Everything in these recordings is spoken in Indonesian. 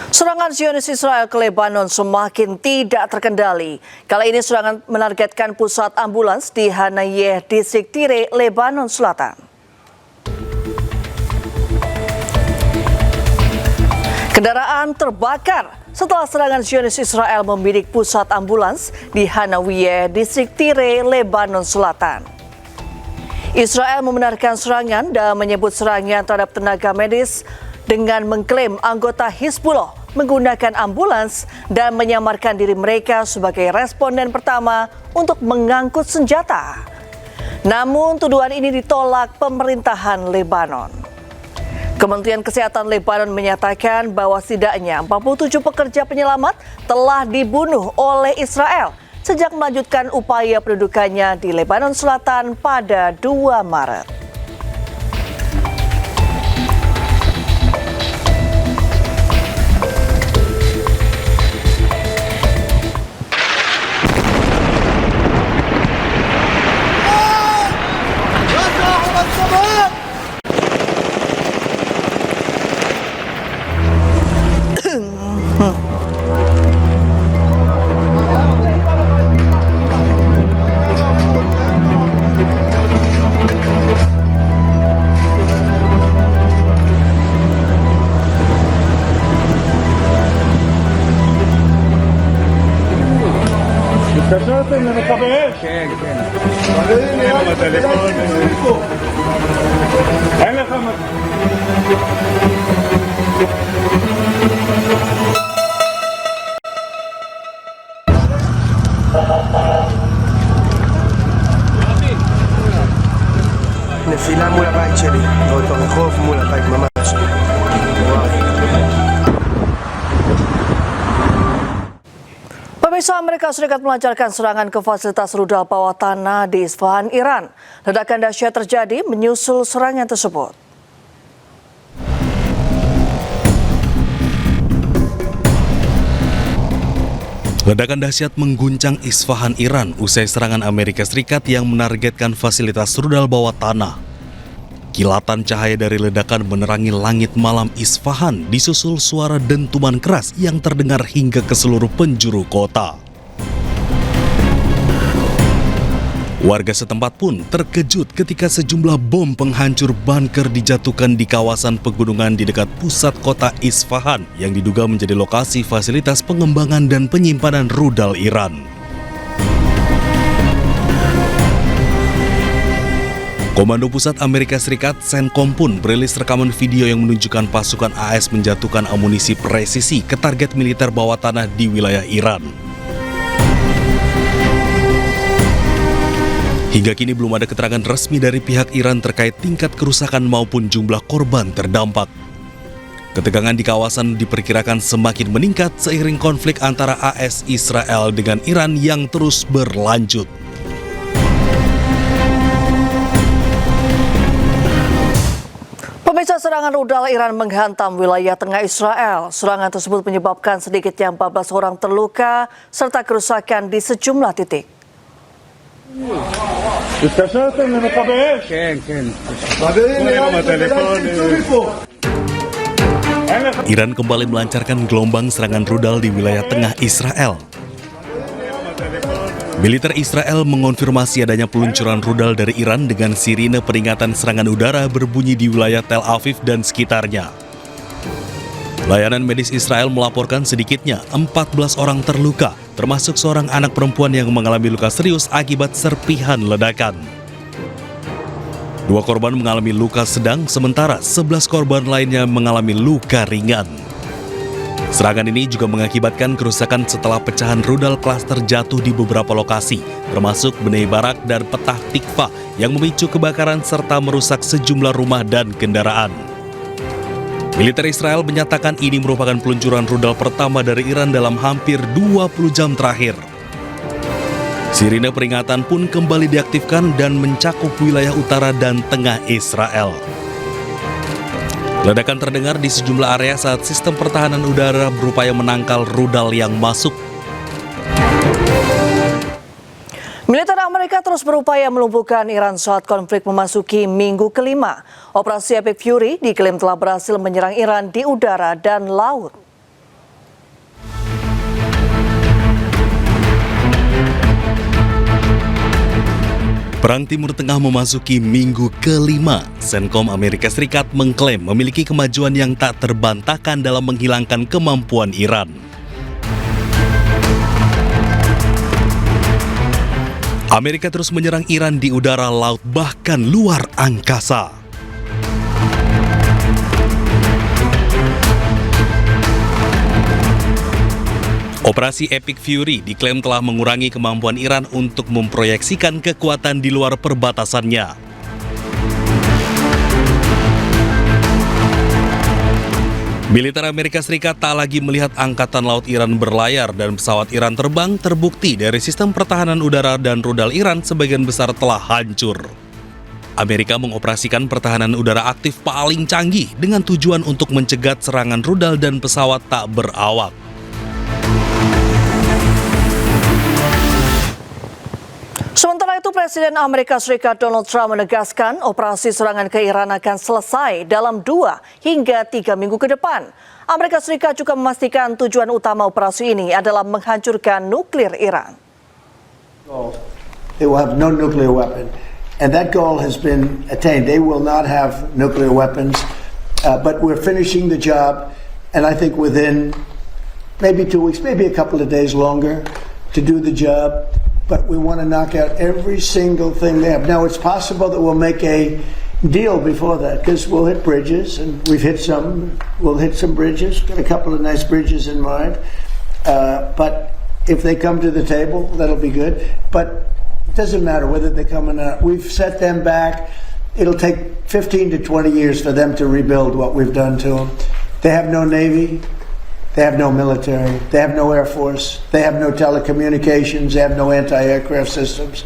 Serangan Zionis Israel ke Lebanon semakin tidak terkendali. Kali ini serangan menargetkan pusat ambulans di Hanayeh, distrik Tire, Lebanon Selatan. Kendaraan terbakar setelah serangan Zionis Israel membidik pusat ambulans di Hanayeh, distrik Tire, Lebanon Selatan. Israel membenarkan serangan dan menyebut serangan terhadap tenaga medis dengan mengklaim anggota Hizbullah menggunakan ambulans dan menyamarkan diri mereka sebagai responden pertama untuk mengangkut senjata. Namun tuduhan ini ditolak pemerintahan Lebanon. Kementerian Kesehatan Lebanon menyatakan bahwa setidaknya 47 pekerja penyelamat telah dibunuh oleh Israel sejak melanjutkan upaya pendudukannya di Lebanon Selatan pada 2 Maret. התקשרתם למכבי אש? כן. אין לך טלפון? אין לך נפילה מול הבית שלי, באותו רחוב מול הבית ממש. Pemirsa, Amerika Serikat melancarkan serangan ke fasilitas rudal bawah tanah di Isfahan, Iran. Ledakan dahsyat terjadi menyusul serangan tersebut. Ledakan dahsyat mengguncang Isfahan, Iran usai serangan Amerika Serikat yang menargetkan fasilitas rudal bawah tanah. Kilatan cahaya dari ledakan menerangi langit malam Isfahan disusul suara dentuman keras yang terdengar hingga ke seluruh penjuru kota. Warga setempat pun terkejut ketika sejumlah bom penghancur bunker dijatuhkan di kawasan pegunungan di dekat pusat kota Isfahan yang diduga menjadi lokasi fasilitas pengembangan dan penyimpanan rudal Iran. Komando Pusat Amerika Serikat CENTCOM pun merilis rekaman video yang menunjukkan pasukan AS menjatuhkan amunisi presisi ke target militer bawah tanah di wilayah Iran. Hingga kini belum ada keterangan resmi dari pihak Iran terkait tingkat kerusakan maupun jumlah korban terdampak. Ketegangan di kawasan diperkirakan semakin meningkat seiring konflik antara AS Israel dengan Iran yang terus berlanjut. Pemirsa, serangan rudal Iran menghantam wilayah tengah Israel. Serangan tersebut menyebabkan sedikitnya 14 orang terluka serta kerusakan di sejumlah titik. התקשרתם למכבי אש? כן. חברים, הטלפון. Iran kembali melancarkan gelombang serangan rudal di wilayah tengah Israel. Militer Israel mengonfirmasi adanya peluncuran rudal dari Iran dengan sirine peringatan serangan udara berbunyi di wilayah Tel Aviv dan sekitarnya. Layanan medis Israel melaporkan sedikitnya 14 orang terluka, termasuk seorang anak perempuan yang mengalami luka serius akibat serpihan ledakan. 2 korban mengalami luka sedang, sementara 11 korban lainnya mengalami luka ringan. Serangan ini juga mengakibatkan kerusakan setelah pecahan rudal klaster jatuh di beberapa lokasi, termasuk Bnei Barak dan Petah Tikva yang memicu kebakaran serta merusak sejumlah rumah dan kendaraan. Militer Israel menyatakan ini merupakan peluncuran rudal pertama dari Iran dalam hampir 20 jam terakhir. Sirine peringatan pun kembali diaktifkan dan mencakup wilayah utara dan tengah Israel. Ledakan terdengar di sejumlah area saat sistem pertahanan udara berupaya menangkal rudal yang masuk. Militer Amerika terus berupaya melumpuhkan Iran saat konflik memasuki minggu kelima. Operasi Epic Fury diklaim telah berhasil menyerang Iran di udara dan laut. Perang Timur Tengah memasuki minggu kelima. Centcom Amerika Serikat mengklaim memiliki kemajuan yang tak terbantahkan dalam menghilangkan kemampuan Iran. Amerika terus menyerang Iran di udara, laut, bahkan luar angkasa. Operasi Epic Fury diklaim telah mengurangi kemampuan Iran untuk memproyeksikan kekuatan di luar perbatasannya. Militer Amerika Serikat tak lagi melihat angkatan laut Iran berlayar dan pesawat Iran terbang. Terbukti dari sistem pertahanan udara dan rudal Iran sebagian besar telah hancur. Amerika mengoperasikan pertahanan udara aktif paling canggih dengan tujuan untuk mencegat serangan rudal dan pesawat tak berawak. Sementara itu, Presiden Amerika Serikat Donald Trump menegaskan operasi serangan ke Iran akan selesai dalam 2 hingga 3 minggu ke depan. Amerika Serikat juga memastikan tujuan utama operasi ini adalah menghancurkan nuklir Iran. They will have no nuclear weapon, and that goal has been attained. They will not have nuclear weapons, but we're finishing the job, and I think within maybe 2 weeks, maybe a couple of days longer to do the job. But we want to knock out every single thing they have. Now, it's possible that we'll make a deal before that, because we'll hit bridges, and we've hit some. We'll hit some bridges. Got a couple of nice bridges in mind. But if they come to the table, that'll be good. But it doesn't matter whether they come or not. We've set them back. It'll take 15 to 20 years for them to rebuild what we've done to them. They have no Navy. They have no military, they have no air force, they have no telecommunications, they have no anti-aircraft systems,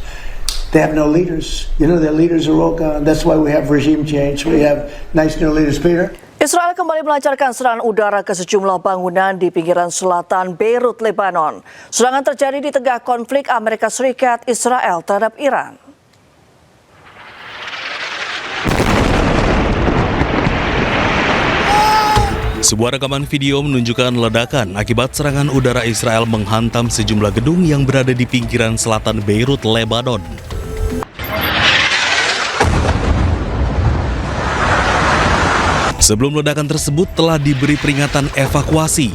they have no leaders. You know, their leaders are all gone. That's why we have regime change. We have nice new leaders. Peter? Israel kembali melancarkan serangan udara ke sejumlah bangunan di pinggiran selatan Beirut, Lebanon. Serangan terjadi di tengah konflik Amerika Serikat Israel terhadap Iran. Sebuah rekaman video menunjukkan ledakan akibat serangan udara Israel menghantam sejumlah gedung yang berada di pinggiran selatan Beirut, Lebanon. Sebelum ledakan tersebut telah diberi peringatan evakuasi.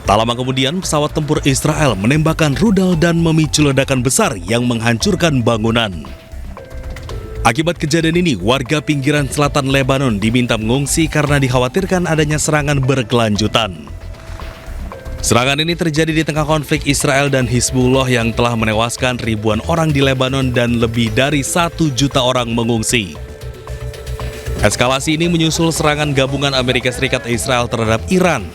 Tak lama kemudian, pesawat tempur Israel menembakkan rudal dan memicu ledakan besar yang menghancurkan bangunan. Akibat kejadian ini, warga pinggiran selatan Lebanon diminta mengungsi karena dikhawatirkan adanya serangan berkelanjutan. Serangan ini terjadi di tengah konflik Israel dan Hizbullah yang telah menewaskan ribuan orang di Lebanon dan lebih dari 1 juta orang mengungsi. Eskalasi ini menyusul serangan gabungan Amerika Serikat Israel terhadap Iran.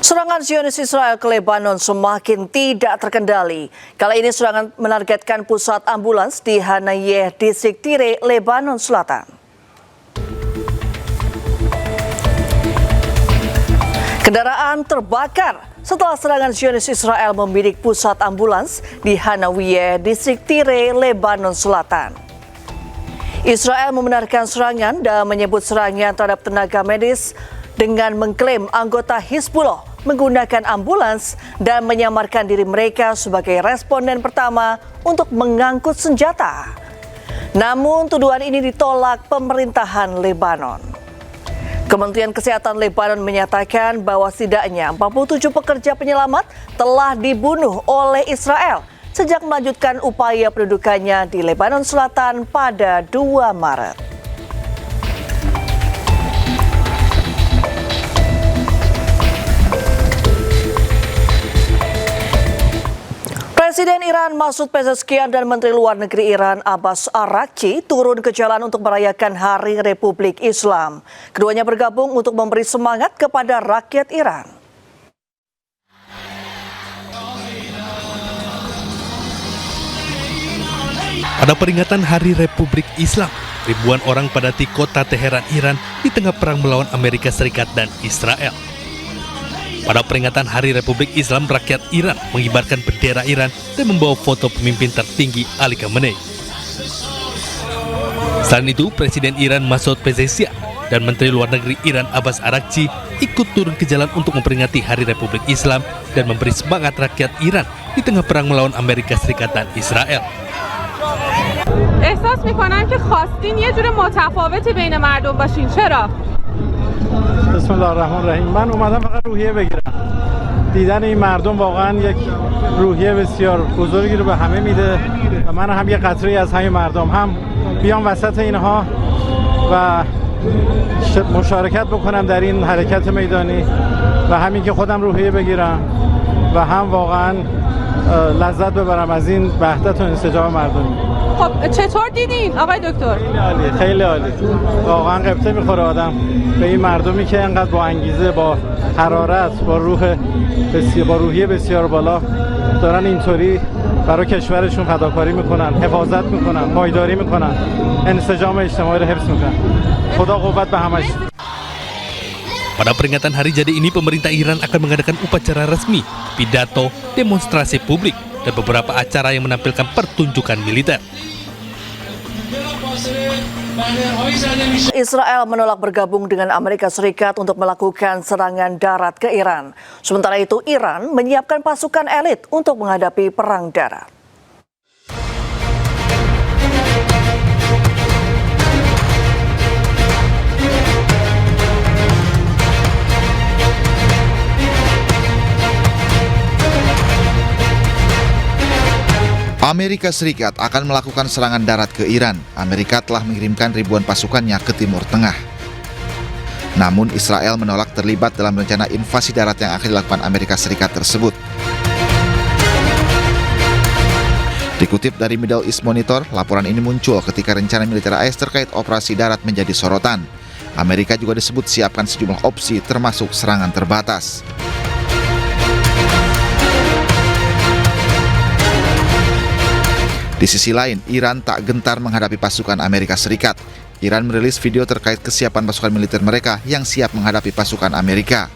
Serangan Zionis Israel ke Lebanon semakin tidak terkendali. Kali ini serangan menargetkan pusat ambulans di Hanayeh, distrik Tire, Lebanon Selatan. Kendaraan terbakar setelah serangan Zionis Israel membidik pusat ambulans di Hanawiyeh, distrik Tire, Lebanon Selatan. Israel membenarkan serangan dan menyebut serangan terhadap tenaga medis dengan mengklaim anggota Hizbullah menggunakan ambulans dan menyamarkan diri mereka sebagai responden pertama untuk mengangkut senjata. Namun tuduhan ini ditolak pemerintahan Lebanon. Kementerian Kesehatan Lebanon menyatakan bahwa setidaknya 47 pekerja penyelamat telah dibunuh oleh Israel sejak melanjutkan upaya pendudukannya di Lebanon Selatan pada 2 Maret. Presiden Iran Masoud Pezeshkian dan Menteri Luar Negeri Iran Abbas Araghchi turun ke jalan untuk merayakan Hari Republik Islam. Keduanya bergabung untuk memberi semangat kepada rakyat Iran. Pada peringatan Hari Republik Islam, ribuan orang padati kota Teheran, Iran di tengah perang melawan Amerika Serikat dan Israel. Pada peringatan Hari Republik Islam, rakyat Iran mengibarkan bendera Iran dan membawa foto pemimpin tertinggi Ali Khamenei. Selain itu, Presiden Iran Masoud Pezeshkian dan Menteri Luar Negeri Iran Abbas Araghchi ikut turun ke jalan untuk memperingati Hari Republik Islam dan memberi semangat rakyat Iran di tengah perang melawan Amerika Serikat dan Israel. احساس میکنم که خواستین یه جور متفاوتی بین مردم باشین. چرا؟ بسم الله الرحمن الرحیم. من اومدم فقط روحیه بگیرم. دیدن این مردم واقعا یک روحیه بسیار بزرگی رو به همه میده و من هم یه قطره از همین مردم هم بیام وسط اینها و مشارکت بکنم در این حرکت میدانی و همین که خودم روحیه بگیرم و هم واقعا لذت ببرم از این وحدت و انسجام مردمی. خب چطور دیدین آقای دکتر؟ خیلی عالی، خیلی عالی. واقعا قبطه میخوره آدم به این مردمی که انقدر با انگیزه، با حرارت، با روحیه بسیار بالا دارن اینطوری برای کشورشون فداکاری میکنن، حفاظت میکنن، پایداری میکنن، انسجام اجتماعی رو حفظ میکنن. خدا قوت به همش. Pada peringatan hari jadi ini, pemerintah Iran akan mengadakan upacara resmi, pidato, demonstrasi publik, dan beberapa acara yang menampilkan pertunjukan militer. Israel menolak bergabung dengan Amerika Serikat untuk melakukan serangan darat ke Iran. Sementara itu, Iran menyiapkan pasukan elit untuk menghadapi perang darat. Amerika Serikat akan melakukan serangan darat ke Iran. Amerika telah mengirimkan ribuan pasukannya ke Timur Tengah. Namun Israel menolak terlibat dalam rencana invasi darat yang akan dilakukan Amerika Serikat tersebut. Dikutip dari Middle East Monitor, laporan ini muncul ketika rencana militer AS terkait operasi darat menjadi sorotan. Amerika juga disebut siapkan sejumlah opsi termasuk serangan terbatas. Di sisi lain, Iran tak gentar menghadapi pasukan Amerika Serikat. Iran merilis video terkait kesiapan pasukan militer mereka yang siap menghadapi pasukan Amerika.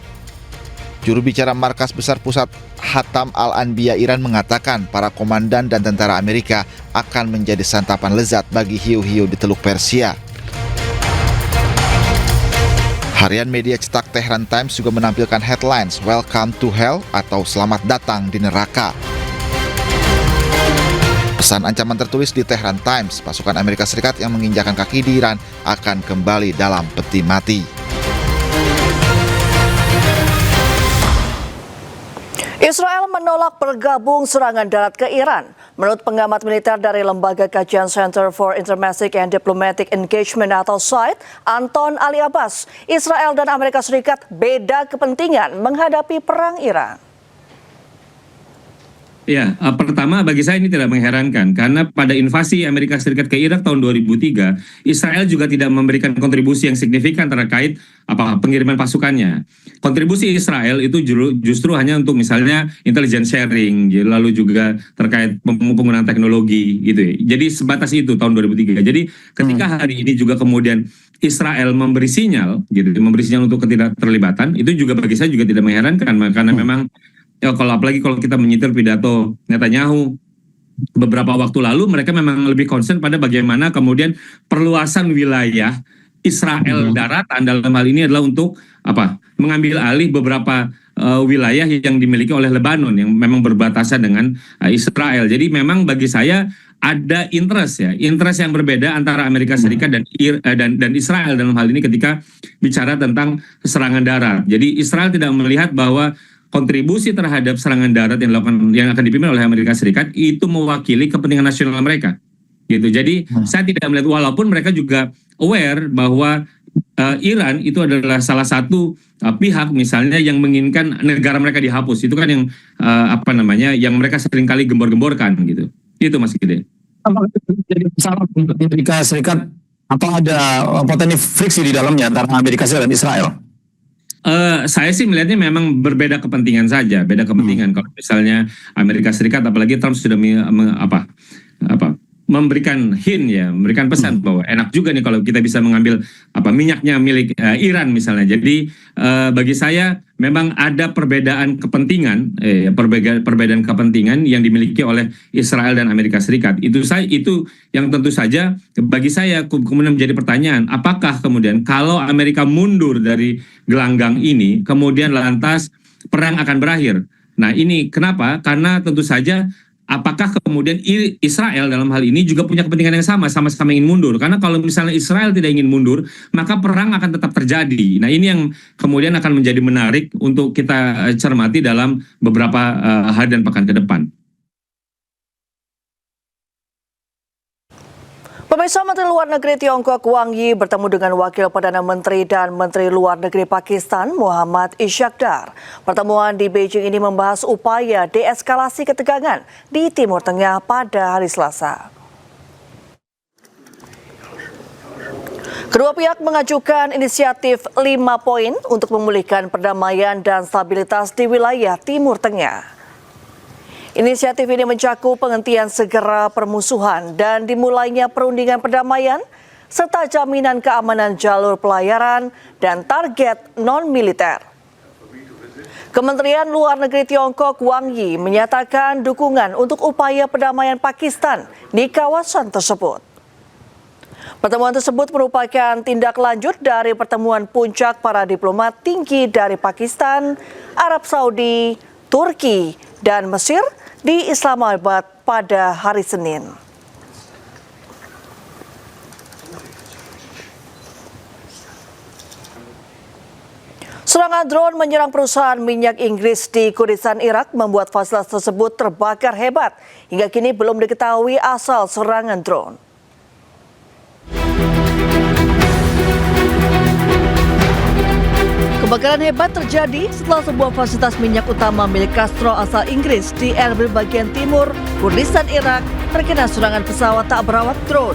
Juru bicara Markas Besar Pusat Hatam Al-Anbiya Iran mengatakan para komandan dan tentara Amerika akan menjadi santapan lezat bagi hiu-hiu di Teluk Persia. Harian media cetak Tehran Times juga menampilkan headlines "Welcome to Hell" atau "Selamat datang di neraka". Pesan ancaman tertulis di Tehran Times, pasukan Amerika Serikat yang menginjakan kaki di Iran akan kembali dalam peti mati. Israel menolak bergabung serangan darat ke Iran. Menurut pengamat militer dari Lembaga Kajian Center for Intermediate and Diplomatic Engagement atau SIDE, Anton Ali Abbas, Israel dan Amerika Serikat beda kepentingan menghadapi perang Iran. Ya, pertama bagi saya ini tidak mengherankan karena pada invasi Amerika Serikat ke Irak tahun 2003, Israel juga tidak memberikan kontribusi yang signifikan terkait pengiriman pasukannya. Kontribusi Israel itu justru hanya untuk misalnya intelligence sharing, lalu juga terkait penggunaan teknologi gitu ya. Jadi sebatas itu tahun 2003. Jadi ketika hari ini juga kemudian Israel memberi sinyal untuk ketidakterlibatan, itu juga bagi saya juga tidak mengherankan karena memang apalagi kalau kita menyitir pidato Netanyahu beberapa waktu lalu, mereka memang lebih concern pada bagaimana kemudian perluasan wilayah Israel daratan dalam hal ini adalah untuk mengambil alih beberapa wilayah yang dimiliki oleh Lebanon yang memang berbatasan dengan Israel. Jadi memang bagi saya ada interest yang berbeda antara Amerika Serikat dan Israel dalam hal ini ketika bicara tentang serangan darat. Jadi Israel tidak melihat bahwa kontribusi terhadap serangan darat yang akan dipimpin oleh Amerika Serikat itu mewakili kepentingan nasional mereka, gitu. Jadi saya tidak melihat, walaupun mereka juga aware bahwa Iran itu adalah salah satu pihak misalnya yang menginginkan negara mereka dihapus. Itu kan yang yang mereka seringkali gembor-gemborkan gitu. Itu Mas Gede. Jadi masalah untuk Amerika Serikat, apa ada potensi friksi di dalamnya antara Amerika Serikat dan Israel? Saya sih melihatnya memang berbeda kepentingan saja, beda kepentingan. Kalau misalnya Amerika Serikat, apalagi Trump sudah memberikan memberikan pesan bahwa enak juga nih kalau kita bisa mengambil minyaknya milik Iran misalnya. Jadi bagi saya memang ada perbedaan kepentingan, perbedaan kepentingan yang dimiliki oleh Israel dan Amerika Serikat. Itu yang tentu saja bagi saya kemudian menjadi pertanyaan, apakah kemudian kalau Amerika mundur dari gelanggang ini, kemudian lantas perang akan berakhir? Nah ini kenapa? Karena tentu saja apakah kemudian Israel dalam hal ini juga punya kepentingan yang sama-sama ingin mundur. Karena kalau misalnya Israel tidak ingin mundur, maka perang akan tetap terjadi. Nah ini yang kemudian akan menjadi menarik untuk kita cermati dalam beberapa hari dan pekan ke depan. Pemirsa, Menteri Luar Negeri Tiongkok Wang Yi bertemu dengan Wakil Perdana Menteri dan Menteri Luar Negeri Pakistan Muhammad Isyakdar. Pertemuan di Beijing ini membahas upaya deeskalasi ketegangan di Timur Tengah pada hari Selasa. Kedua pihak mengajukan inisiatif 5 poin untuk memulihkan perdamaian dan stabilitas di wilayah Timur Tengah. Inisiatif ini mencakup penghentian segera permusuhan dan dimulainya perundingan perdamaian, serta jaminan keamanan jalur pelayaran dan target non-militer. Kementerian Luar Negeri Tiongkok Wang Yi menyatakan dukungan untuk upaya perdamaian Pakistan di kawasan tersebut. Pertemuan tersebut merupakan tindak lanjut dari pertemuan puncak para diplomat tinggi dari Pakistan, Arab Saudi, Turki, dan Mesir di Islamabad pada hari Senin. Serangan drone menyerang perusahaan minyak Inggris di Kurdistan Irak membuat fasilitas tersebut terbakar hebat. Hingga kini belum diketahui asal serangan drone. Kebakaran hebat terjadi setelah sebuah fasilitas minyak utama milik Castro asal Inggris di Erbil bagian timur Kurdistan Irak terkena serangan pesawat tak berawak drone.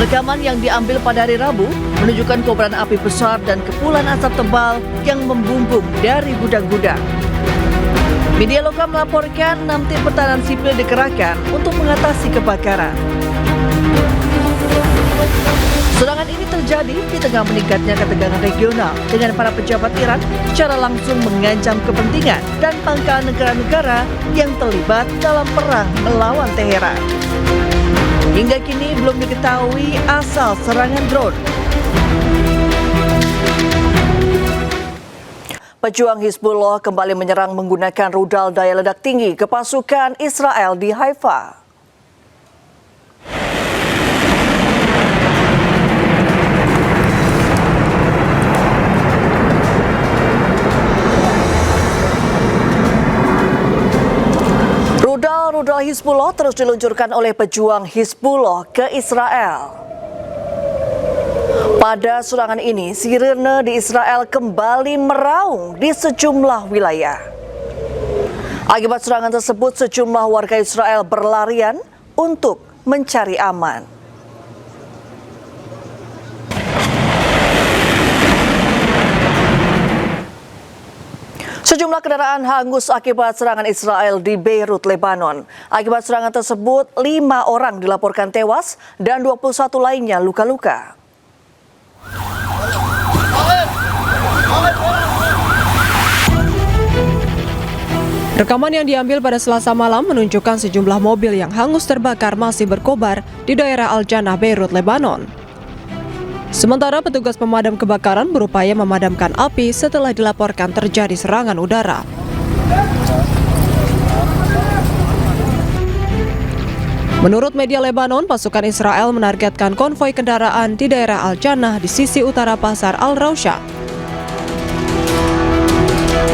Rekaman yang diambil pada hari Rabu menunjukkan kobaran api besar dan kepulan asap tebal yang membumbung dari gudang-gudang. Media lokal melaporkan 6 tim pertahanan sipil dikerahkan untuk mengatasi kebakaran. Serangan ini terjadi di tengah meningkatnya ketegangan regional dengan para pejabat Iran secara langsung mengancam kepentingan dan pangkalan negara-negara yang terlibat dalam perang melawan Teheran. Hingga kini belum diketahui asal serangan drone. Pejuang Hizbullah kembali menyerang menggunakan rudal daya ledak tinggi ke pasukan Israel di Haifa. Rudal Hizbullah terus diluncurkan oleh pejuang Hizbullah ke Israel. Pada serangan ini, sirene di Israel kembali meraung di sejumlah wilayah. Akibat serangan tersebut, sejumlah warga Israel berlarian untuk mencari aman. Sejumlah kendaraan hangus akibat serangan Israel di Beirut, Lebanon. Akibat serangan tersebut, 5 orang dilaporkan tewas dan 21 lainnya luka-luka. Rekaman yang diambil pada Selasa malam menunjukkan sejumlah mobil yang hangus terbakar masih berkobar di daerah Al-Janah, Beirut, Lebanon. Sementara petugas pemadam kebakaran berupaya memadamkan api setelah dilaporkan terjadi serangan udara. Menurut media Lebanon, pasukan Israel menargetkan konvoi kendaraan di daerah Al-Janah di sisi utara pasar Al-Rausha.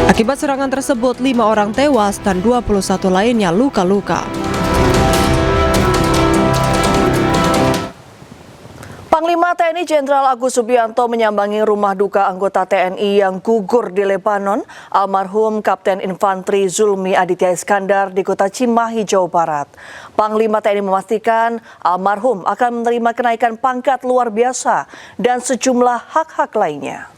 Akibat serangan tersebut, 5 orang tewas dan 21 lainnya luka-luka. Panglima TNI Jenderal Agus Subianto menyambangi rumah duka anggota TNI yang gugur di Lebanon, almarhum Kapten Infanteri Zulmi Aditya Iskandar di kota Cimahi, Jawa Barat. Panglima TNI memastikan almarhum akan menerima kenaikan pangkat luar biasa dan sejumlah hak-hak lainnya.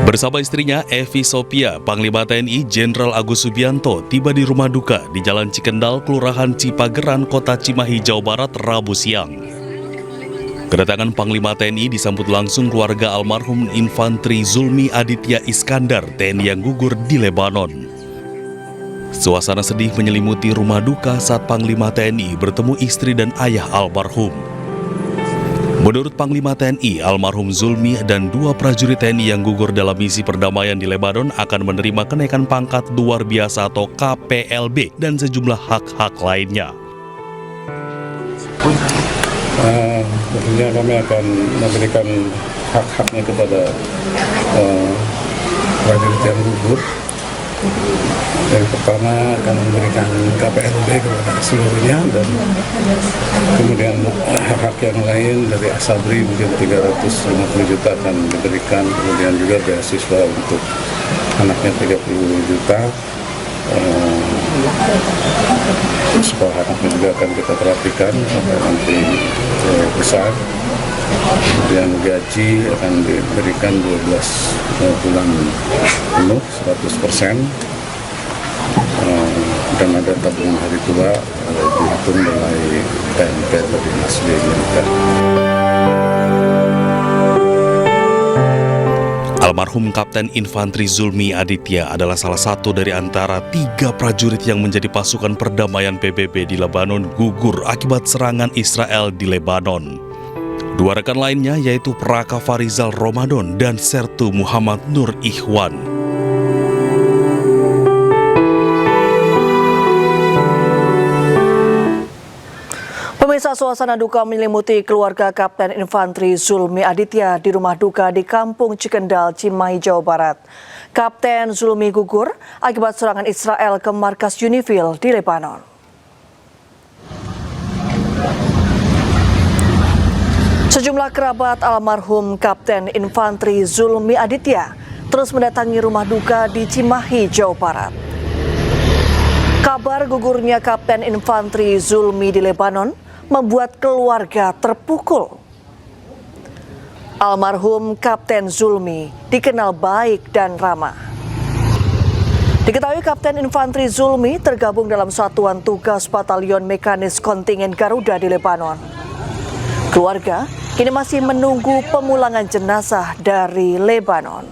Bersama istrinya Evi Sophia, Panglima TNI Jenderal Agus Subianto tiba di rumah duka di Jalan Cikendal, Kelurahan Cipageran, Kota Cimahi, Jawa Barat, Rabu siang. Kedatangan Panglima TNI disambut langsung keluarga almarhum Infanteri Zulmi Aditya Iskandar, TNI yang gugur di Lebanon. Suasana sedih menyelimuti rumah duka saat Panglima TNI bertemu istri dan ayah almarhum. Menurut Panglima TNI, almarhum Zulmi dan 2 prajurit TNI yang gugur dalam misi perdamaian di Lebanon akan menerima kenaikan pangkat luar biasa atau KPLB dan sejumlah hak-hak lainnya. Tentunya kami akan memberikan hak-haknya kepada prajurit yang gugur. Yang pertama akan memberikan KPLB kepada seluruhnya, dan kemudian hak-hak yang lain dari Asabri mungkin 350 juta akan diberikan, kemudian juga beasiswa untuk anaknya 30 juta. Sekolah anaknya juga akan kita perhatikan sampai nanti besar. Kemudian gaji akan diberikan 12 bulan penuh 100%, dan ada tabungan hari tua dihitung mulai PNP dari asli militer. Almarhum Kapten Infanteri Zulmi Aditya adalah salah satu dari antara 3 prajurit yang menjadi pasukan perdamaian PBB di Lebanon gugur akibat serangan Israel di Lebanon. 2 rekan lainnya yaitu Praka Farizal Ramadan dan Sertu Muhammad Nur Ikhwan. Pemirsa, suasana duka menyelimuti keluarga Kapten Infanteri Zulmi Aditya di rumah duka di Kampung Cikendal, Cimahi, Jawa Barat. Kapten Zulmi gugur akibat serangan Israel ke markas UNIFIL di Lebanon. Sejumlah kerabat almarhum Kapten Infanteri Zulmi Aditya terus mendatangi rumah duka di Cimahi, Jawa Barat. Kabar gugurnya Kapten Infanteri Zulmi di Lebanon membuat keluarga terpukul. Almarhum Kapten Zulmi dikenal baik dan ramah. Diketahui Kapten Infanteri Zulmi tergabung dalam Satuan Tugas Batalion Mekanis Kontingen Garuda di Lebanon. Keluarga kini masih menunggu pemulangan jenazah dari Lebanon.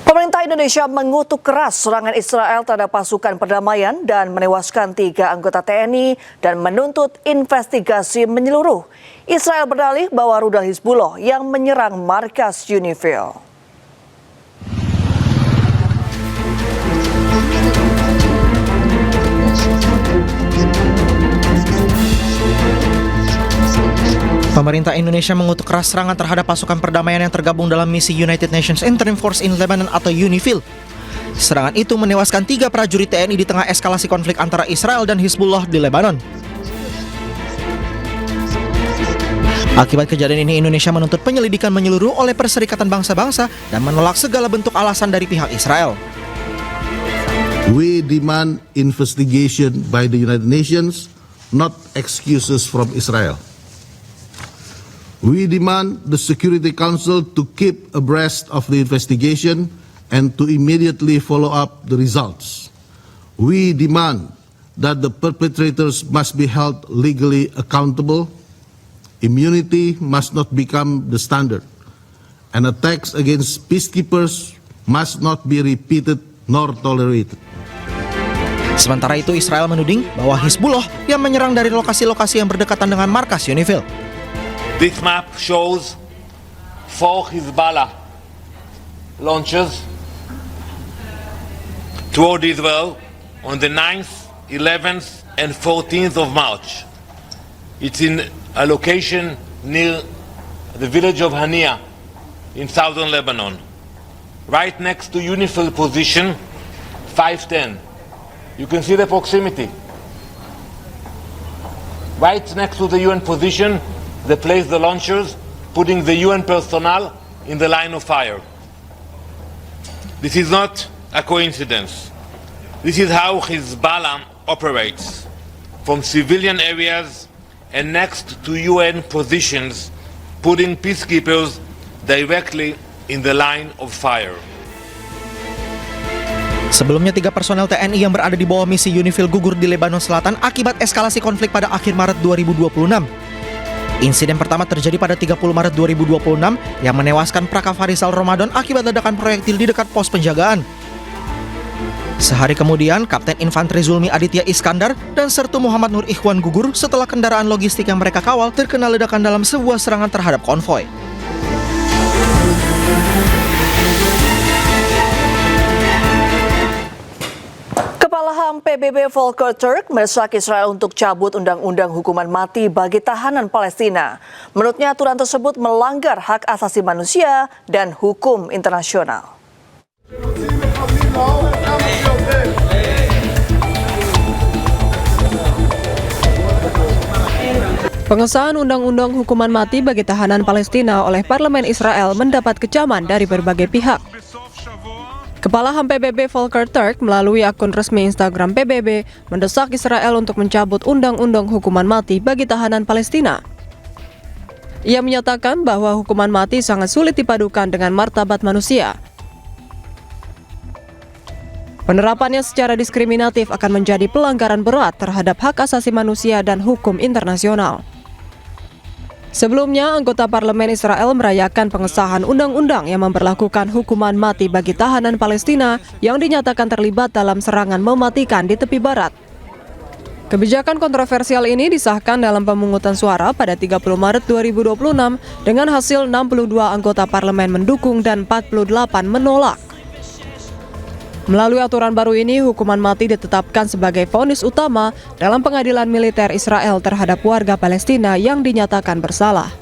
Pemerintah Indonesia mengutuk keras serangan Israel terhadap pasukan perdamaian dan menewaskan 3 anggota TNI dan menuntut investigasi menyeluruh. Israel berdalih bahwa rudal Hizbullah yang menyerang markas UNIFIL. Pemerintah Indonesia mengutuk keras serangan terhadap pasukan perdamaian yang tergabung dalam misi United Nations Interim Force in Lebanon atau UNIFIL. Serangan itu menewaskan 3 prajurit TNI di tengah eskalasi konflik antara Israel dan Hizbullah di Lebanon. Akibat kejadian ini, Indonesia menuntut penyelidikan menyeluruh oleh Perserikatan Bangsa-Bangsa dan menolak segala bentuk alasan dari pihak Israel. We demand investigation by the United Nations, not excuses from Israel. We demand the Security Council to keep abreast of the investigation and to immediately follow up the results. We demand that the perpetrators must be held legally accountable. Immunity must not become the standard, and attacks against peacekeepers must not be repeated nor tolerated. Sementara itu, Israel menuding bahwa Hizbullah yang menyerang dari lokasi-lokasi yang berdekatan dengan markas UNIFIL. This map shows 4 Hezbollah launches toward Israel on the 9th, 11th, and 14th of March. It's in a location near the village of Hania in southern Lebanon, right next to UNIFIL position 510. You can see the proximity. Right next to the UN position, they place the launchers, putting the UN personnel in the line of fire. This is not a coincidence. This is how Hezbollah operates, from civilian areas and next to UN positions, putting peacekeepers directly in the line of fire. Sebelumnya 3 personel TNI yang berada di bawah misi UNIFIL gugur di Lebanon Selatan akibat eskalasi konflik pada akhir Maret 2026. Insiden pertama terjadi pada 30 Maret 2026 yang menewaskan Praka Farisal Ramadan akibat ledakan proyektil di dekat pos penjagaan. Sehari kemudian, Kapten Infanteri Zulmi Aditya Iskandar dan Sertu Muhammad Nur Ikhwan gugur setelah kendaraan logistik yang mereka kawal terkena ledakan dalam sebuah serangan terhadap konvoi. Kepala HAM PBB Volker Turk mendesak Israel untuk cabut undang-undang hukuman mati bagi tahanan Palestina. Menurutnya aturan tersebut melanggar hak asasi manusia dan hukum internasional. Pengesahan undang-undang hukuman mati bagi tahanan Palestina oleh Parlemen Israel mendapat kecaman dari berbagai pihak. Kepala HAM PBB Volker Turk melalui akun resmi Instagram PBB mendesak Israel untuk mencabut undang-undang hukuman mati bagi tahanan Palestina. Ia menyatakan bahwa hukuman mati sangat sulit dipadukan dengan martabat manusia. Penerapannya secara diskriminatif akan menjadi pelanggaran berat terhadap hak asasi manusia dan hukum internasional. Sebelumnya, anggota parlemen Israel merayakan pengesahan undang-undang yang memberlakukan hukuman mati bagi tahanan Palestina yang dinyatakan terlibat dalam serangan mematikan di tepi barat. Kebijakan kontroversial ini disahkan dalam pemungutan suara pada 30 Maret 2026 dengan hasil 62 anggota parlemen mendukung dan 48 menolak. Melalui aturan baru ini, hukuman mati ditetapkan sebagai vonis utama dalam pengadilan militer Israel terhadap warga Palestina yang dinyatakan bersalah.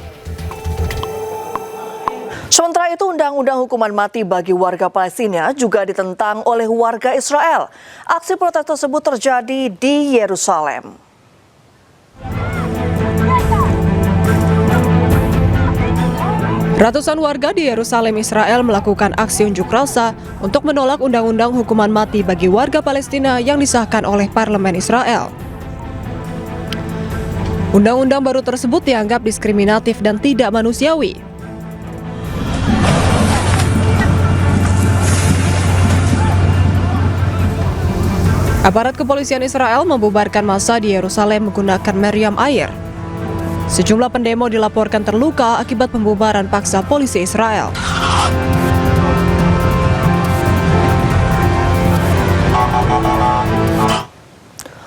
Sementara itu, undang-undang hukuman mati bagi warga Palestina juga ditentang oleh warga Israel. Aksi protes tersebut terjadi di Yerusalem. Ratusan warga di Yerusalem, Israel melakukan aksi unjuk rasa untuk menolak undang-undang hukuman mati bagi warga Palestina yang disahkan oleh Parlemen Israel. Undang-undang baru tersebut dianggap diskriminatif dan tidak manusiawi. Aparat kepolisian Israel membubarkan massa di Yerusalem menggunakan meriam air. Sejumlah pendemo dilaporkan terluka akibat pembubaran paksa polisi Israel.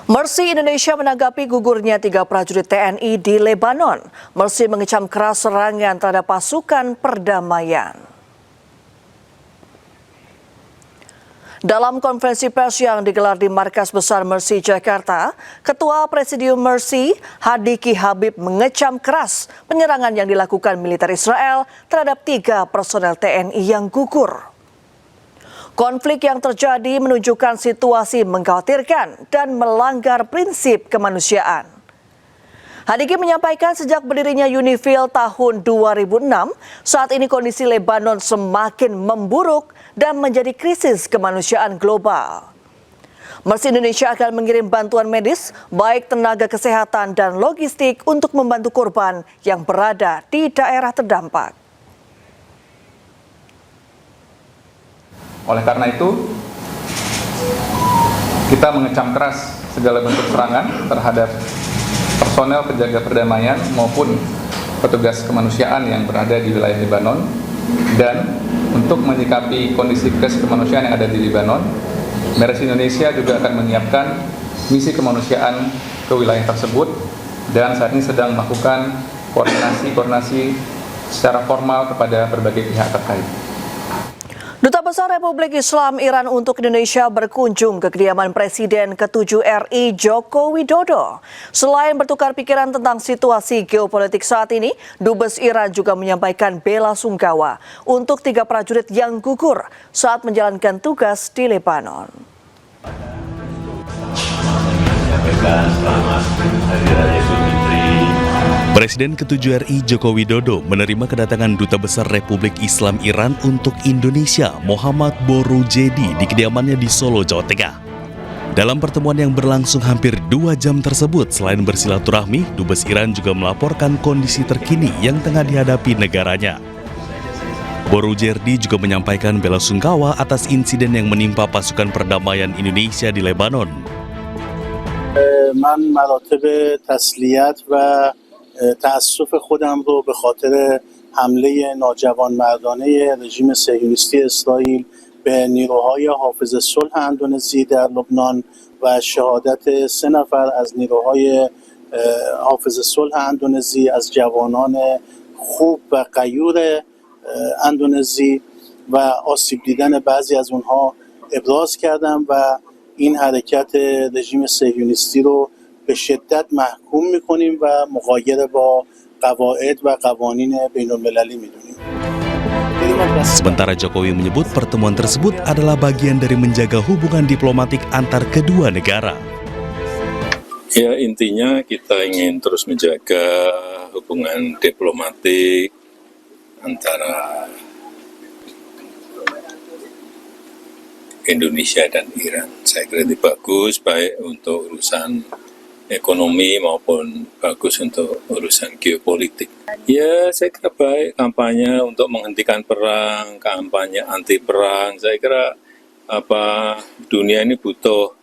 Mercy Indonesia menanggapi gugurnya 3 prajurit TNI di Lebanon. Mercy mengecam keras serangan terhadap pasukan perdamaian. Dalam konferensi pers yang digelar di Markas Besar Mercy Jakarta, Ketua Presidium Mercy, Hadiki Habib mengecam keras penyerangan yang dilakukan militer Israel terhadap 3 personel TNI yang gugur. Konflik yang terjadi menunjukkan situasi mengkhawatirkan dan melanggar prinsip kemanusiaan. Hadiki menyampaikan sejak berdirinya UNIFIL tahun 2006, saat ini kondisi Lebanon semakin memburuk dan menjadi krisis kemanusiaan global. Mercy Indonesia akan mengirim bantuan medis, baik tenaga kesehatan dan logistik untuk membantu korban yang berada di daerah terdampak. Oleh karena itu, kita mengecam keras segala bentuk serangan terhadap personel penjaga perdamaian maupun petugas kemanusiaan yang berada di wilayah Lebanon, dan untuk menyikapi kondisi krisis kemanusiaan yang ada di Lebanon, Mercy Indonesia juga akan menyiapkan misi kemanusiaan ke wilayah tersebut dan saat ini sedang melakukan koordinasi secara formal kepada berbagai pihak terkait. Duta Besar Republik Islam Iran untuk Indonesia berkunjung ke kediaman Presiden ke-7 RI Joko Widodo. Selain bertukar pikiran tentang situasi geopolitik saat ini, Dubes Iran juga menyampaikan bela sungkawa untuk 3 prajurit yang gugur saat menjalankan tugas di Lebanon. Presiden ke-7 RI Joko Widodo menerima kedatangan Duta Besar Republik Islam Iran untuk Indonesia, Muhammad Borujedi, di kediamannya di Solo, Jawa Tengah. Dalam pertemuan yang berlangsung hampir 2 jam tersebut, selain bersilaturahmi, Dubes Iran juga melaporkan kondisi terkini yang tengah dihadapi negaranya. Borujedi juga menyampaikan bela sungkawa atas insiden yang menimpa pasukan perdamaian Indonesia di Lebanon. من مراتب تسلیت و تأسف خودم رو به خاطر حمله ناجوانمردانه رژیم صهیونیستی اسرائیل به نیروهای حافظ صلح اندونزی در لبنان و شهادت 3 نفر از نیروهای حافظ صلح اندونزی از جوانان خوب و غیور اندونزی و آسیب دیدن بعضی از اونها ابراز کردم و این حرکت رژیم صهیونیستی رو به شدت محکوم می‌کنیم و مغایر با قواعد و قوانین بین‌المللی می‌دونیم. Sementara Jokowi menyebut pertemuan tersebut adalah bagian dari menjaga hubungan diplomatik antar kedua negara. Ya, intinya kita ingin terus menjaga hubungan diplomatik antara Indonesia dan Iran. Saya kira ini bagus, baik untuk urusan ekonomi maupun bagus untuk urusan geopolitik. Ya, saya kira baik kampanye untuk menghentikan perang, kampanye anti perang. Saya kira dunia ini butuh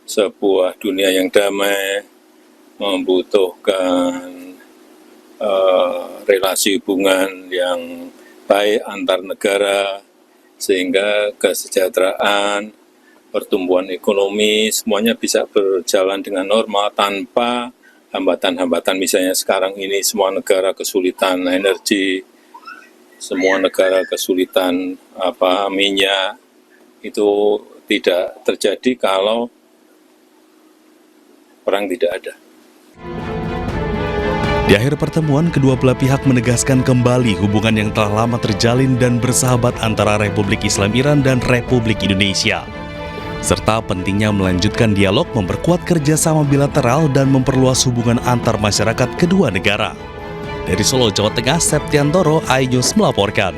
sebuah dunia yang damai, membutuhkan relasi hubungan yang baik antar negara, sehingga kesejahteraan, pertumbuhan ekonomi, semuanya bisa berjalan dengan normal tanpa hambatan-hambatan. Misalnya sekarang ini semua negara kesulitan energi, semua negara kesulitan minyak, itu tidak terjadi kalau perang tidak ada. Di akhir pertemuan, kedua belah pihak menegaskan kembali hubungan yang telah lama terjalin dan bersahabat antara Republik Islam Iran dan Republik Indonesia, serta pentingnya melanjutkan dialog, memperkuat kerjasama bilateral, dan memperluas hubungan antar masyarakat kedua negara. Dari Solo, Jawa Tengah, Septiantoro, iNews melaporkan.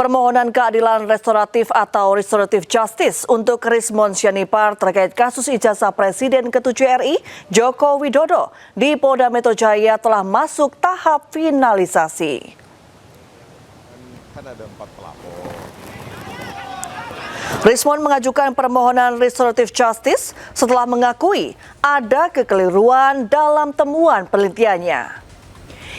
Permohonan keadilan restoratif atau restoratif justice untuk Rismon Sianipar terkait kasus ijazah Presiden ke-7 RI Joko Widodo di Polda Metro Jaya telah masuk tahap finalisasi. Rismon mengajukan permohonan restoratif justice setelah mengakui ada kekeliruan dalam temuan penelitiannya.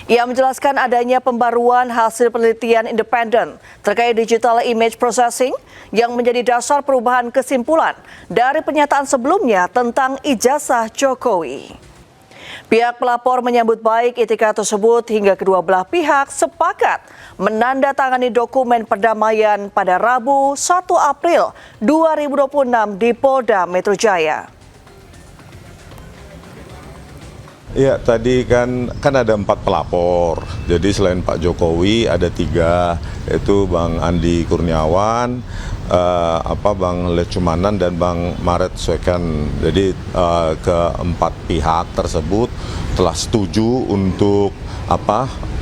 Ia menjelaskan adanya pembaruan hasil penelitian independen terkait digital image processing yang menjadi dasar perubahan kesimpulan dari pernyataan sebelumnya tentang ijazah Jokowi. Pihak pelapor menyambut baik itikad tersebut hingga kedua belah pihak sepakat menandatangani dokumen perdamaian pada Rabu 1 April 2026 di Polda Metro Jaya. Ya, tadi kan ada 4 pelapor. Jadi selain Pak Jokowi ada 3, yaitu Bang Andi Kurniawan, Bang Lecumanan dan Bang Maret Swekan. Jadi keempat pihak tersebut telah setuju untuk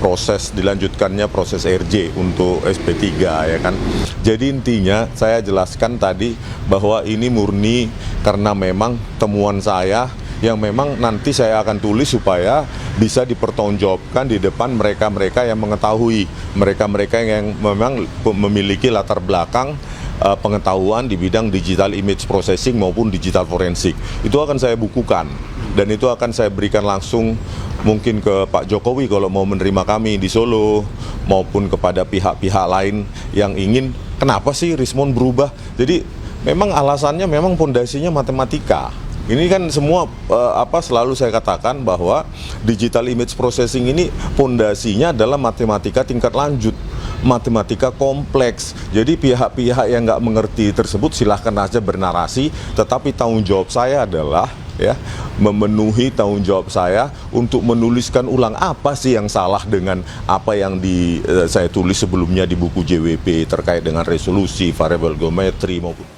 proses dilanjutkannya proses RJ untuk SP3 ya kan. Jadi intinya saya jelaskan tadi bahwa ini murni karena memang temuan saya yang memang nanti saya akan tulis supaya bisa dipertanggungjawabkan di depan mereka-mereka yang mengetahui, mereka-mereka yang memang memiliki latar belakang pengetahuan di bidang digital image processing maupun digital forensik. Itu akan saya bukukan dan itu akan saya berikan langsung mungkin ke Pak Jokowi kalau mau menerima kami di Solo maupun kepada pihak-pihak lain yang ingin kenapa sih Rismon berubah. Jadi memang alasannya memang pondasinya matematika. Ini kan semua selalu saya katakan bahwa digital image processing ini pondasinya adalah matematika tingkat lanjut, matematika kompleks. Jadi pihak-pihak yang nggak mengerti tersebut silahkan aja bernarasi, tetapi tanggung jawab saya adalah memenuhi tanggung jawab saya untuk menuliskan ulang apa sih yang salah dengan apa yang saya tulis sebelumnya di buku JWP terkait dengan resolusi, variabel geometri maupun.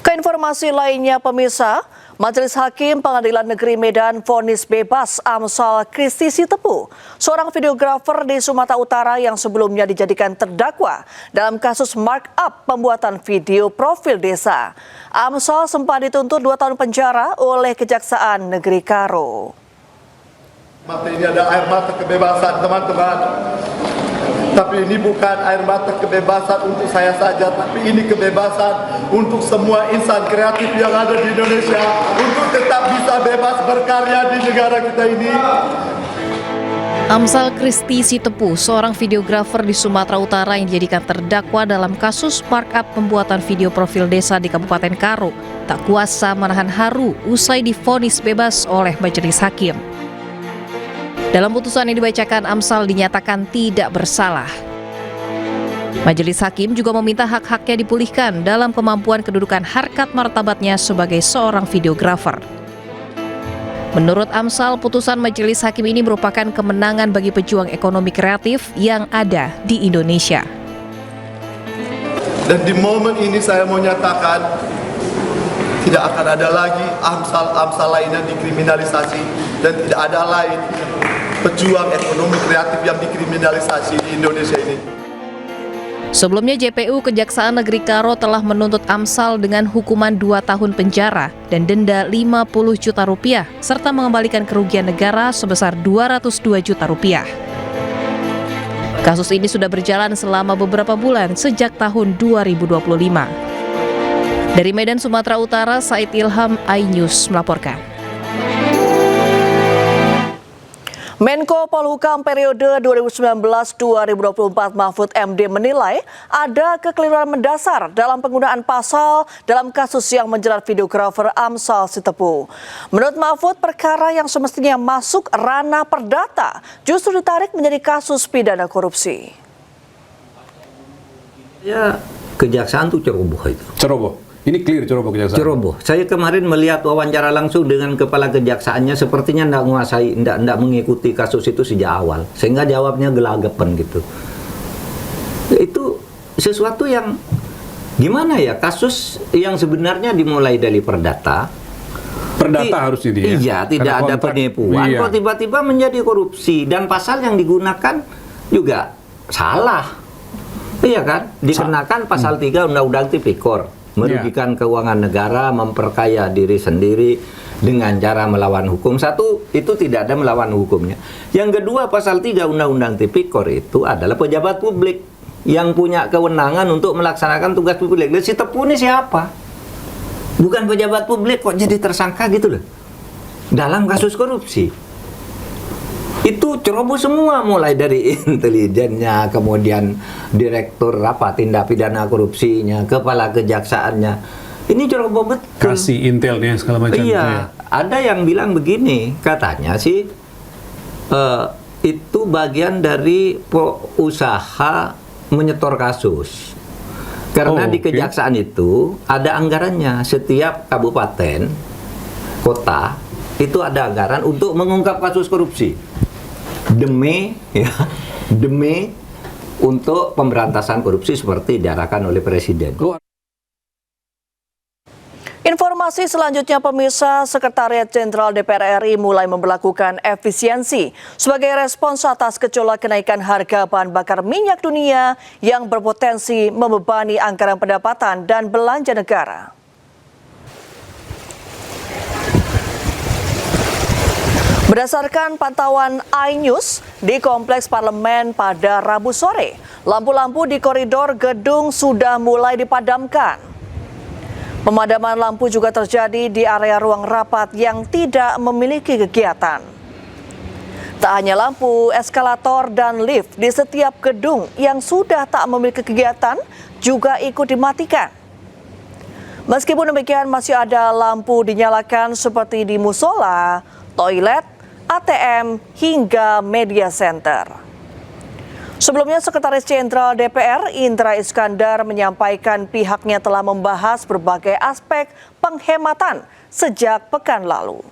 Keinformasi lainnya pemirsa, Majelis Hakim Pengadilan Negeri Medan vonis bebas Amsal Kristi Sitepu, seorang videografer di Sumatera Utara yang sebelumnya dijadikan terdakwa dalam kasus markup pembuatan video profil desa. Amsal sempat dituntut 2 tahun penjara oleh Kejaksaan Negeri Karo. Ini ada air mata kebebasan teman-teman. Tapi ini bukan air mata kebebasan untuk saya saja, tapi ini kebebasan untuk semua insan kreatif yang ada di Indonesia untuk tetap bisa bebas berkarya di negara kita ini. Amsal Kristi Sitepu, seorang videografer di Sumatera Utara yang dijadikan terdakwa dalam kasus markup pembuatan video profil desa di Kabupaten Karo, tak kuasa menahan haru usai divonis bebas oleh majelis hakim. Dalam putusan yang dibacakan, Amsal dinyatakan tidak bersalah. Majelis hakim juga meminta hak-haknya dipulihkan dalam kemampuan kedudukan harkat martabatnya sebagai seorang videografer. Menurut Amsal, putusan majelis hakim ini merupakan kemenangan bagi pejuang ekonomi kreatif yang ada di Indonesia. Dan di momen ini saya mau nyatakan tidak akan ada lagi Amsal lain yang dikriminalisasi dan tidak ada lain pejuang ekonomi kreatif yang dikriminalisasi di Indonesia ini. Sebelumnya JPU Kejaksaan Negeri Karo telah menuntut Amsal dengan hukuman 2 tahun penjara dan denda 50 juta rupiah serta mengembalikan kerugian negara sebesar 202 juta rupiah. Kasus ini sudah berjalan selama beberapa bulan sejak tahun 2025. Dari Medan, Sumatera Utara, Said Ilham, iNews melaporkan. Menko Polhukam periode 2019-2024 Mahfud MD menilai ada kekeliruan mendasar dalam penggunaan pasal dalam kasus yang menjerat videografer Amsal Sitepu. Menurut Mahfud, perkara yang semestinya masuk ranah perdata justru ditarik menjadi kasus pidana korupsi. Ya, kejaksaan tuh ceroboh itu. Ceroboh. Ini clear ceroboh kejaksaan. Ceroboh. Saya kemarin melihat wawancara langsung dengan kepala kejaksaannya, sepertinya tidak mengikuti kasus itu sejak awal, sehingga jawabnya gelagapan gitu. Itu sesuatu yang gimana ya, kasus yang sebenarnya dimulai dari perdata. Perdata harus ini ya. Iya, tidak ada penipuan. Iya. Kok tiba-tiba menjadi korupsi dan pasal yang digunakan juga salah. Iya kan? Dikenakan pasal 3 Undang-Undang Tipikor. Merugikan keuangan negara, memperkaya diri sendiri dengan cara melawan hukum. Satu, itu tidak ada melawan hukumnya. Yang kedua, pasal 3 Undang-Undang Tipikor itu adalah pejabat publik yang punya kewenangan untuk melaksanakan tugas publik. Dan si Tepu ini siapa? Bukan pejabat publik kok jadi tersangka gitu loh dalam kasus korupsi. Itu ceroboh semua, mulai dari intelijennya, kemudian direktur tindak pidana korupsinya, kepala kejaksaannya. Ini ceroboh betul. Kasih intelnya segala macam. Iya, ada yang bilang begini, katanya sih itu bagian dari usaha menyetor kasus. Karena di kejaksaan itu ada anggarannya, setiap kabupaten, kota itu ada anggaran untuk mengungkap kasus korupsi. Demi untuk pemberantasan korupsi seperti diarahkan oleh Presiden. Informasi selanjutnya, pemirsa, Sekretariat Jenderal DPR RI mulai memberlakukan efisiensi sebagai respons atas gejolak kenaikan harga bahan bakar minyak dunia yang berpotensi membebani anggaran pendapatan dan belanja negara. Berdasarkan pantauan iNews di Kompleks Parlemen pada Rabu sore, lampu-lampu di koridor gedung sudah mulai dipadamkan. Pemadaman lampu juga terjadi di area ruang rapat yang tidak memiliki kegiatan. Tak hanya lampu, eskalator dan lift di setiap gedung yang sudah tak memiliki kegiatan juga ikut dimatikan. Meskipun demikian, masih ada lampu dinyalakan seperti di musola, toilet, ATM, hingga media center. Sebelumnya, Sekretaris Jenderal DPR Indra Iskandar menyampaikan pihaknya telah membahas berbagai aspek penghematan sejak pekan lalu.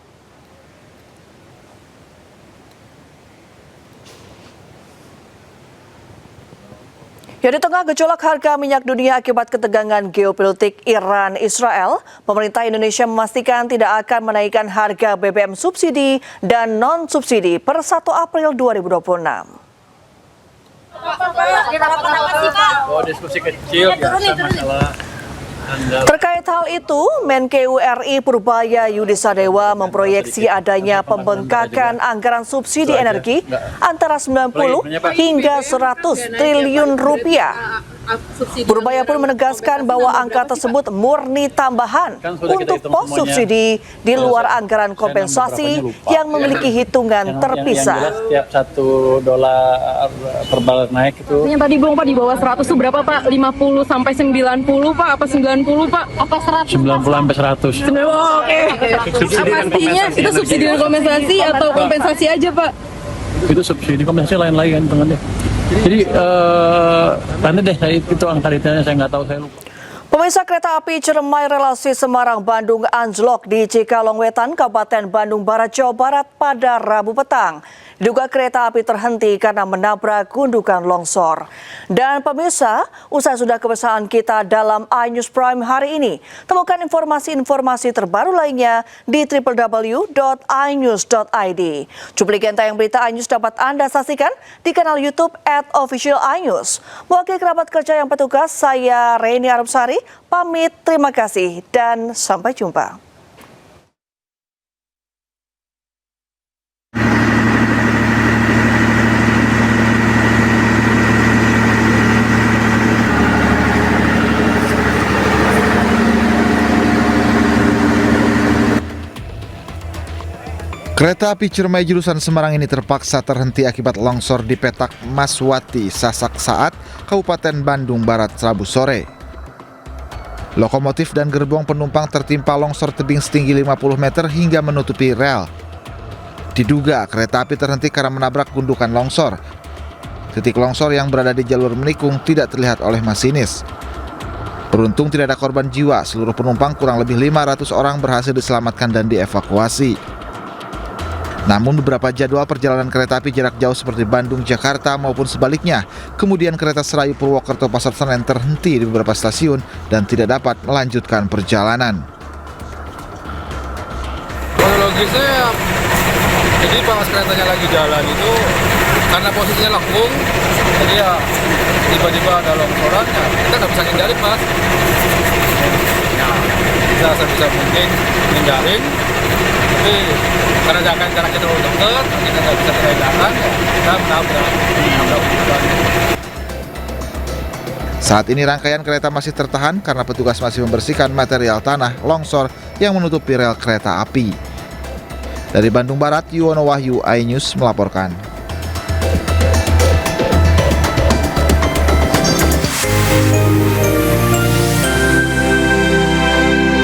Ya, di tengah gejolak harga minyak dunia akibat ketegangan geopolitik Iran-Israel, pemerintah Indonesia memastikan tidak akan menaikkan harga BBM subsidi dan non-subsidi per 1 April 2026. Oh, diskusi kecil biasa masalah Terkait hal itu, Menkeu RI Purbaya Yudisadewa memproyeksi adanya pembengkakan anggaran subsidi energi antara 90 hingga 100 triliun rupiah. Purbaya pun menegaskan bahwa angka tersebut murni tambahan untuk pos subsidi di luar anggaran kompensasi yang memiliki hitungan terpisah. Setiap $1 per barrel naik itu. Yang tadi Bung Pak di bawah 100 itu berapa Pak? 50 sampai 90 Pak? Apa 90 Pak? Apa 100? 90 sampai 100. Oke. Pastinya itu subsidi dan kompensasi atau kompensasi aja Pak? Itu subsidi kompensasi lain-lain kan teman-teman. Jadi tanda deh saya itu angka detailnya saya nggak tahu, saya lupa. Pemirsa, kereta api Ciremai relasi Semarang-Bandung anjlok di Cikalongwetan, Kabupaten Bandung Barat, Jawa Barat pada Rabu petang. Diduga kereta api terhenti karena menabrak gundukan longsor. Dan pemirsa, usai sudah kebersamaan kita dalam iNews Prime hari ini. Temukan informasi-informasi terbaru lainnya di www.inews.id. Cuplikan tayang berita iNews dapat Anda saksikan di kanal YouTube @officialinews. Mewakili kerabat kerja yang petugas, saya Reni Arumsari, pamit, terima kasih, dan sampai jumpa. Kereta api Ciremai jurusan Semarang ini terpaksa terhenti akibat longsor di petak Maswati, Sasak Saat, Kabupaten Bandung Barat, Rabu sore. Lokomotif dan gerbong penumpang tertimpa longsor tebing setinggi 50 meter hingga menutupi rel. Diduga kereta api terhenti karena menabrak gundukan longsor. Titik longsor yang berada di jalur menikung tidak terlihat oleh masinis. Beruntung tidak ada korban jiwa, seluruh penumpang kurang lebih 500 orang berhasil diselamatkan dan dievakuasi. Namun beberapa jadwal perjalanan kereta api jarak jauh seperti Bandung-Jakarta maupun sebaliknya, kemudian kereta Serayu Purwokerto-Pasar Senen terhenti di beberapa stasiun dan tidak dapat melanjutkan perjalanan. Kronologisnya, jadi pas keretanya lagi jalan itu, karena posisinya lengkung, jadi ya tiba-tiba ada longsoran, kita nggak bisa hindarin Mas. Kita sebisa mungkin hindarin, tapi karena jarak kita terlalu dekat, kita nggak bisa terelakkan, kita menabrak. Saat ini rangkaian kereta masih tertahan karena petugas masih membersihkan material tanah longsor yang menutupi rel kereta api. Dari Bandung Barat, Yuwono Wahyu, iNews melaporkan.